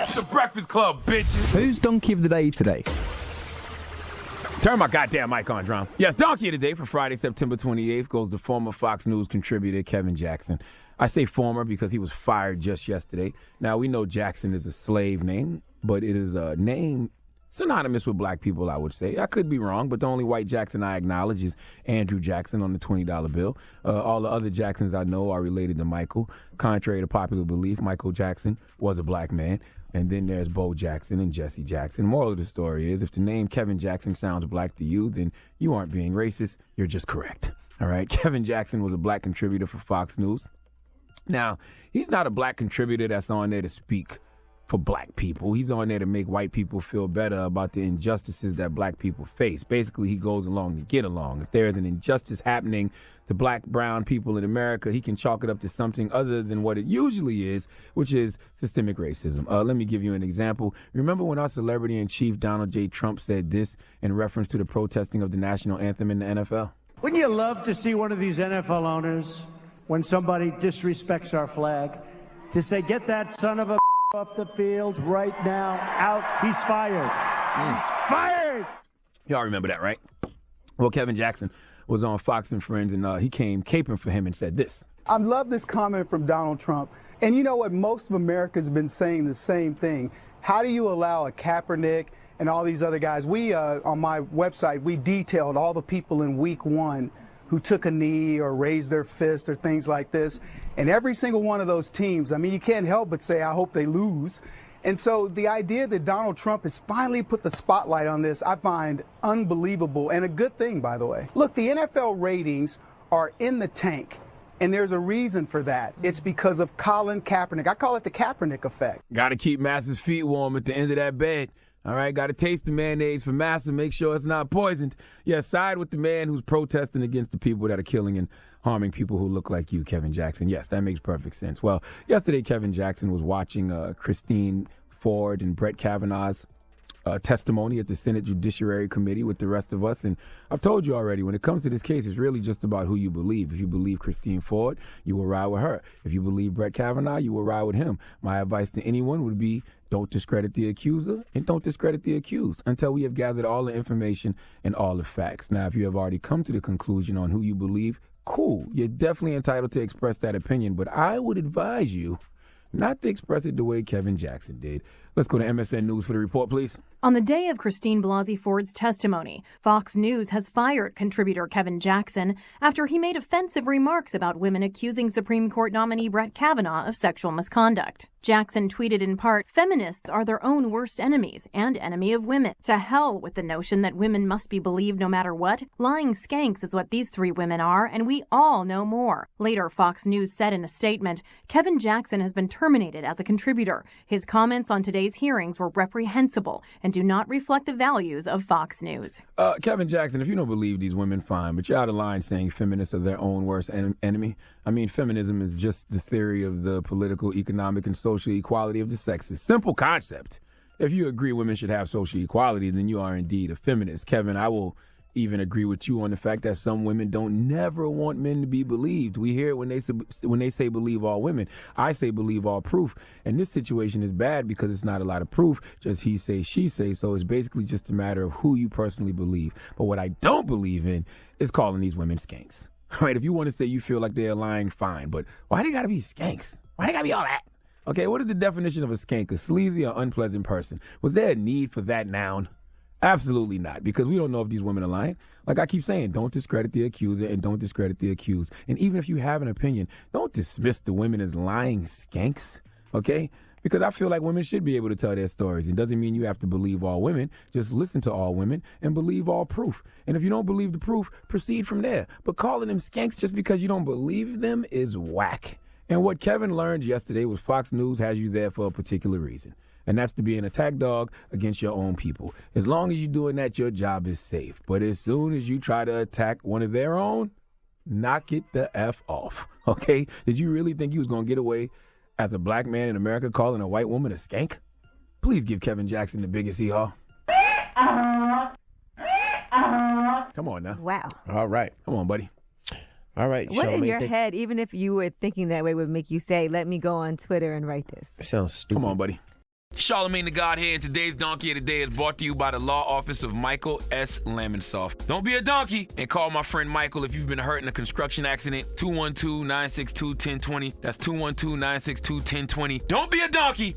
It's the Breakfast Club, bitches. Who's Donkey of the Day today? Turn my goddamn mic on, Drum. Yes, Donkey of the Day for Friday, September 28th goes to former Fox News contributor Kevin Jackson. I say former because he was fired just yesterday. Now, we know Jackson is a slave name, but it is a name synonymous with black people, I would say. I could be wrong, but the only white Jackson I acknowledge is Andrew Jackson on the $20 bill. All the other Jacksons I know are related to Michael. Contrary to popular belief, Michael Jackson was a black man. And then there's Bo Jackson and Jesse Jackson. Moral of the story is, if the name Kevin Jackson sounds black to you, then you aren't being racist. You're just correct. All right? Kevin Jackson was a black contributor for Fox News. Now, he's not a black contributor that's on there to speak for black people. He's on there to make white people feel better about the injustices that black people face. Basically, he goes along to get along. If there is an injustice happening to black, brown people in America, he can chalk it up to something other than what it usually is, which is systemic racism. Let me give you an example. Remember when our celebrity in chief, Donald J. Trump, said this in reference to the protesting of the national anthem in the NFL? Wouldn't you love to see one of these NFL owners, when somebody disrespects our flag, to say, get that son of a off the field right now, out, he's fired. He's fired! Y'all remember that, right? Well, Kevin Jackson was on Fox and Friends, and he came caping for him and said this. I love this comment from Donald Trump. And you know what? Most of America's been saying the same thing. How do you allow a Kaepernick and all these other guys? We, on my website, we detailed all the people in week one who took a knee or raised their fist or things like this. And every single one of those teams, I mean, you can't help but say, I hope they lose. And so the idea that Donald Trump has finally put the spotlight on this, I find unbelievable, and a good thing, by the way. Look, the NFL ratings are in the tank, and there's a reason for that. It's because of Colin Kaepernick. I call it the Kaepernick effect. Got to keep Massa's feet warm at the end of that bed. All right, got to taste the mayonnaise for Massa, make sure it's not poisoned. Yeah, side with the man who's protesting against the people that are killing and harming people who look like you, Kevin Jackson. Yes, that makes perfect sense. Well, yesterday Kevin Jackson was watching Christine Ford and Brett Kavanaugh's testimony at the Senate Judiciary Committee with the rest of us. And I've told you already, when it comes to this case, it's really just about who you believe. If you believe Christine Ford, you will ride with her. If you believe Brett Kavanaugh, you will ride with him. My advice to anyone would be, don't discredit the accuser and don't discredit the accused until we have gathered all the information and all the facts. Now, if you have already come to the conclusion on who you believe, cool. You're definitely entitled to express that opinion, but I would advise you not to express it the way Kevin Jackson did. Let's go to MSN News for the report, please. On the day of Christine Blasey Ford's testimony, Fox News has fired contributor Kevin Jackson after he made offensive remarks about women accusing Supreme Court nominee Brett Kavanaugh of sexual misconduct. Jackson tweeted in part, "Feminists are their own worst enemies and enemy of women. To hell with the notion that women must be believed no matter what. Lying skanks is what these three women are, and we all know more." Later, Fox News said in a statement, Kevin Jackson has been terminated as a contributor. His comments on today's hearings were reprehensible and do not reflect the values of Fox News. Kevin Jackson, if you don't believe these women, fine, but you're out of line saying feminists are their own worst enemy. I mean, feminism is just the theory of the political, economic, and social equality of the sexes. Simple concept. If you agree women should have social equality, then you are indeed a feminist. Kevin, I will even agree with you on the fact that some women don't never want men to be believed. We hear it when they say believe all women. I say believe all proof. And this situation is bad because it's not a lot of proof, just he say, she say. So it's basically just a matter of who you personally believe. But what I don't believe in is calling these women skanks. All right, if you want to say you feel like they're lying, fine. But why they got to be skanks? Why they got to be all that? Okay, what is the definition of a skank? A sleazy or unpleasant person? Was there a need for that noun? Absolutely not, because we don't know if these women are lying. Like I keep saying, don't discredit the accuser and don't discredit the accused. And even if you have an opinion, don't dismiss the women as lying skanks, okay? Because I feel like women should be able to tell their stories. It doesn't mean you have to believe all women. Just listen to all women and believe all proof. And if you don't believe the proof, proceed from there. But calling them skanks just because you don't believe them is whack. And what Kevin learned yesterday was Fox News has you there for a particular reason. And that's to be an attack dog against your own people. As long as you're doing that, your job is safe. But as soon as you try to attack one of their own, knock it the F off, okay? Did you really think you was going to get away as a black man in America calling a white woman a skank? Please give Kevin Jackson the biggest hee-haw. Come on now. Wow. All right. Come on, buddy. All right. What in your head, even if you were thinking that way, would make you say, let me go on Twitter and write this? Sounds stupid. Come on, buddy. Charlamagne the God here, and today's Donkey of the Day is brought to you by the Law Office of Michael S. Lamonsoff. Don't be a donkey and call my friend Michael if you've been hurt in a construction accident. 212-962-1020. That's 212-962-1020. Don't be a donkey.